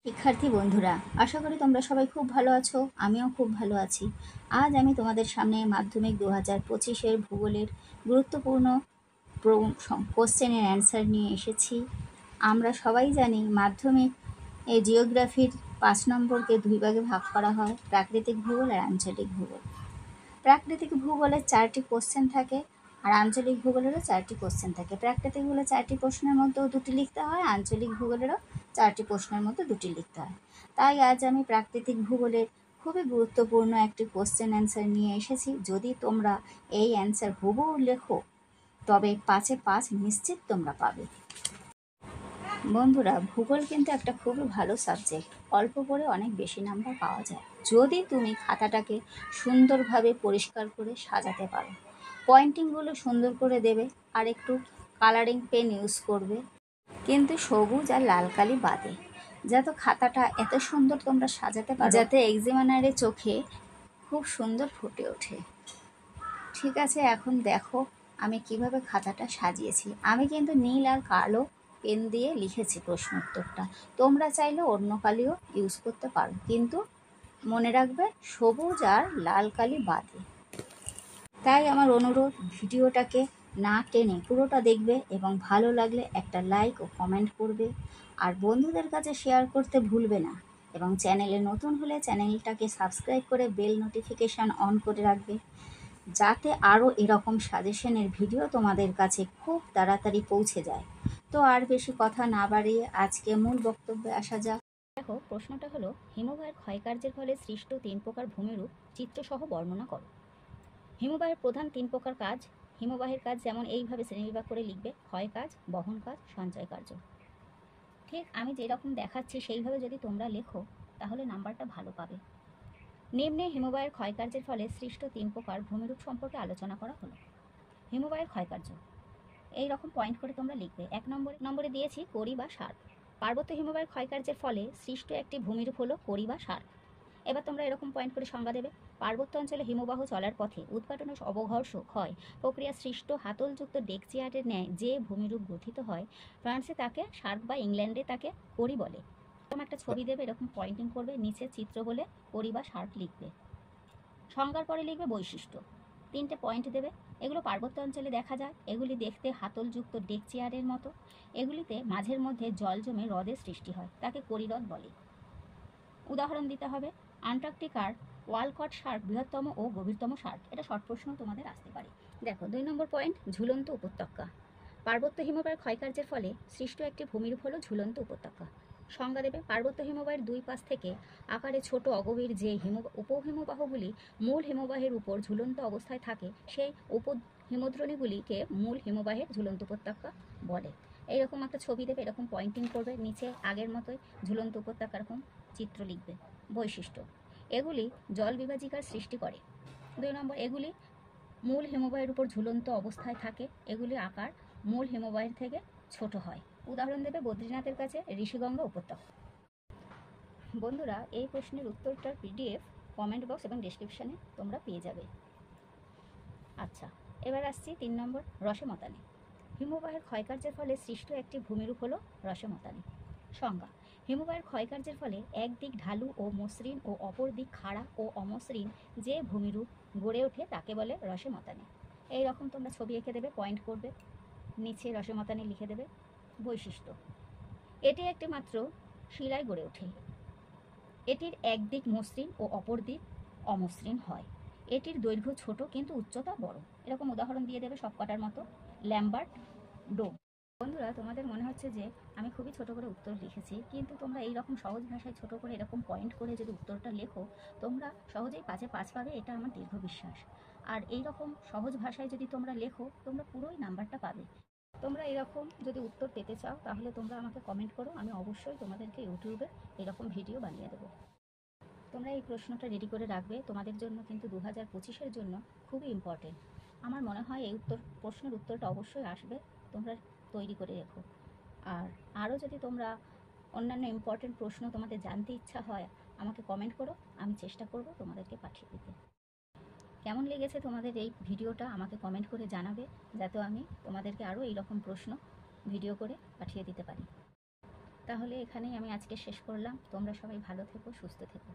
শিক্ষার্থী বন্ধুরা, আশা করি তোমরা সবাই খুব ভালো আছো। আমিও খুব ভালো আছি। আজ আমি তোমাদের সামনে মাধ্যমিক 2025-এর ভূগোলের গুরুত্বপূর্ণ কোশ্চেনের অ্যান্সার নিয়ে এসেছি। আমরা সবাই জানি মাধ্যমিক জিওগ্রাফির 5 নম্বরকে দুই ভাগে ভাগ করা হয়, প্রাকৃতিক ভূগোল আর আঞ্চলিক ভূগোল। প্রাকৃতিক ভূগোলের 4টি কোশ্চেন থাকে আর আঞ্চলিক ভূগোলেরও 4টি কোশ্চেন থাকে। প্রাকৃতিক ভূগোলের 4টি প্রশ্নের মধ্যেও 2টি লিখতে হয়, আঞ্চলিক ভূগোলেরও 4টি প্রশ্নের মধ্যে 2টি লিখতে হয়। তাই আজ আমি প্রাকৃতিক ভূগোলের খুবই গুরুত্বপূর্ণ একটি কোশ্চেন অ্যান্সার নিয়ে এসেছি। যদি তোমরা এই অ্যান্সার হুবহু লেখো তবে 5-এ 5 নিশ্চিত তোমরা পাবে। বন্ধুরা, ভূগোল কিন্তু একটা খুবই ভালো সাবজেক্ট। অল্প পড়ে অনেক বেশি নাম্বার পাওয়া যায় যদি তুমি খাতাটাকে সুন্দরভাবে পরিষ্কার করে সাজাতে পারো। পয়েন্টিংগুলো সুন্দর করে দেবে আর একটু কালারিং পেন ইউজ করবে, কিন্তু সবুজ আর লাল কালি বাদে, যাতে খাতাটা এত সুন্দর তোমরা সাজাতে পারো যাতে এক্সামিনারের চোখে খুব সুন্দর ফুটে ওঠে। ঠিক আছে, এখন দেখো আমি কিভাবে খাতাটা সাজিয়েছি। আমি কিন্তু নীল আর কালো পেন দিয়ে লিখেছি প্রশ্ন উত্তরটা। তোমরা চাইলে অন্য কালিও ইউজ করতে পারো, কিন্তু মনে রাখবে সবুজ আর লাল কালি বাদে। তাই আমার অনুরোধ, ভিডিওটাকে না টেনে পুরোটা দেখবে এবং ভালো লাগলে একটা লাইক ও কমেন্ট করবে আর বন্ধুদের কাছে শেয়ার করতে ভুলবে না। এবং চ্যানেলে নতুন হলে চ্যানেলটাকে সাবস্ক্রাইব করে বেল নোটিফিকেশান অন করে রাখবে, যাতে আরও এরকম সাজেশনের ভিডিও তোমাদের কাছে খুব তাড়াতাড়ি পৌঁছে যায়। তো আর বেশি কথা না বাড়িয়ে আজকে মূল বক্তব্যে আসা যাক। দেখো, প্রশ্নটা হলো হিমবাহের ক্ষয়কার্যের ফলে সৃষ্ট 3 প্রকার ভূমিরূপ চিত্রসহ বর্ণনা করো। হিমবাহের প্রধান 3 প্রকার কাজ। হিমবাহের কাজ যেমন এইভাবে শ্রেণীবিভাগ করে লিখবে: ক্ষয় কাজ, বহন কাজ, সঞ্চয় কার্য। ঠিক আমি যেরকম দেখাচ্ছি সেইভাবে যদি তোমরা লেখো তাহলে নাম্বারটা ভালো পাবে। নিম্নে হিমবাহের ক্ষয়কার্যের ফলে সৃষ্ট 3 প্রকার ভূমিরূপ সম্পর্কে আলোচনা করা হলো। হিমবাহের ক্ষয়কার্য এই রকম পয়েন্ট করে তোমরা লিখবে। 1 নম্বরে দিয়েছি কড়ি বা সার্ক। পার্বত্য হিমবাহের ক্ষয়কার্যের ফলে সৃষ্ট একটি ভূমিরূপ হলো কড়ি বা সার্ক। এবার তোমরা এরকম পয়েন্ট করে সংজ্ঞা দেবে: পার্বত্য অঞ্চলে হিমবাহ চলার পথে উৎপাটন ও অবঘর্ষ ক্ষয় প্রক্রিয়া সৃষ্ট হাতলযুক্ত ডেকচিয়ারের ন্যায় যে ভূমিরূপ গঠিত হয়, ফ্রান্সে তাকে সার্ক বা ইংল্যান্ডে তাকে কড়ি বলে। তোমরা একটা ছবি দেবে, এরকম পয়েন্টিং করবে, নিচে চিত্র বলে কড়ি বা সার্ক লিখবে। সংজ্ঞার পরে লিখবে বৈশিষ্ট্য। 3টে পয়েন্ট দেবে। এগুলো পার্বত্য অঞ্চলে দেখা যায়। এগুলি দেখতে হাতলযুক্ত ডেকচিয়ারের মতো। এগুলিতে মাঝের মধ্যে জল জমে হ্রদের সৃষ্টি হয়, তাকে কড়ি হ্রদ বলে। উদাহরণ দিতে হবে: আন্টার্কটিকার ওয়ালকট শার্ক বৃহত্তম ও গভীরতম শার্ক। এটা শর্ট প্রশ্ন তোমাদের আসতে পারে। দেখো, 2 নম্বর পয়েন্ট ঝুলন্ত উপত্যকা। পার্বত্য হিমবাহের ক্ষয়কার্যের ফলে সৃষ্ট একটি ভূমিরূপ হলো ঝুলন্ত উপত্যকা। সংজ্ঞা দেবে: পার্বত্য হিমবাহের দুই পাশ থেকে আকারে ছোট অগভীর যে উপহিমবাহগুলি মূল হিমবাহের উপর ঝুলন্ত অবস্থায় থাকে, সেই উপহিমদ্রোণীগুলিকে মূল হিমবাহের ঝুলন্ত উপত্যকা বলে। এইরকম একটা ছবি দেবে, এরকম পয়েন্টিং করবে, নিচে আগের মতোই ঝুলন্ত উপত্যকা এরকম চিত্র লিখবে। বৈশিষ্ট্য: এগুলি জল বিভাজিকার সৃষ্টি করে। 2 নম্বর, এগুলি মূল হিমবাহের উপর ঝুলন্ত অবস্থায় থাকে। এগুলি আকার মূল হিমবাহের থেকে ছোট হয়। উদাহরণ দেবে বদ্রীনাথের কাছে ঋষিগঙ্গা উপত্যকা। বন্ধুরা, এই প্রশ্নের উত্তরটার পিডিএফ কমেন্ট বক্স এবং ডেসক্রিপশানে তোমরা পেয়ে যাবে। আচ্ছা, এবার আসছি 3 নম্বর, রসেমতানি। হিমবাহের ক্ষয়কার্যের ফলে সৃষ্ট একটি ভূমিরূপ হলো রসেমতানি। সংজ্ঞা: হিমবাহের ক্ষয়কার্যের ফলে একদিক ঢালু ও মসৃণ ও অপর দিক খাড়া ও অমসৃণ যে ভূমিরূপ গড়ে ওঠে তাকে বলে রসেমতানি। এই রকম তোমরা ছবি এঁকে দেবে, পয়েন্ট করবে, নিচে রসেমতানি লিখে দেবে। বৈশিষ্ট্য: এটি একটি মাত্র শিলায় গড়ে ওঠে। এটির একদিক মসৃণ ও অপর দিক অমসৃণ হয়। এটির দৈর্ঘ্য ছোট কিন্তু উচ্চতা বড়। এরকম উদাহরণ দিয়ে দেবে সবকটার মতো। ল্যাম্বার্ট ডোম। বন্ধুরা, তোমাদের মনে হচ্ছে যে আমি খুবই ছোট করে উত্তর লিখেছি, কিন্তু তোমরা এই রকম সহজ ভাষায় ছোট করে এরকম পয়েন্ট করে যদি উত্তরটা লেখো তোমরা সহজেই 5-এ 5 পাবে, এটা আমার দীর্ঘ বিশ্বাস। আর এই রকম সহজ ভাষায় যদি তোমরা লেখো তোমরা পুরোই নাম্বারটা পাবে। তোমরা এরকম যদি উত্তর পেতে চাও তাহলে তোমরা আমাকে কমেন্ট করো, আমি অবশ্যই তোমাদেরকে ইউটিউবে এরকম ভিডিও বানিয়ে দেবো। তোমরা এই প্রশ্নটা রেডি করে রাখবে, তোমাদের জন্য কিন্তু 2025-এর জন্য খুবই ইম্পর্টেন্ট। আমার মনে হয় এই প্রশ্নের উত্তরটা অবশ্যই আসবে, তোমরা তৈরি করে রেখো। আর আরও যদি তোমরা অন্যান্য ইম্পর্টেন্ট প্রশ্ন তোমাদের জানতে ইচ্ছা হয় আমাকে কমেন্ট করো, আমি চেষ্টা করব তোমাদেরকে পাঠিয়ে দিতে। কেমন লেগেছে তোমাদের এই ভিডিওটা আমাকে কমেন্ট করে জানাবে, যাতে আমি তোমাদেরকে আরও এইরকম প্রশ্ন ভিডিও করে পাঠিয়ে দিতে পারি। তাহলে এখানেই আমি আজকে শেষ করলাম। তোমরা সবাই ভালো থেকো, সুস্থ থেকো।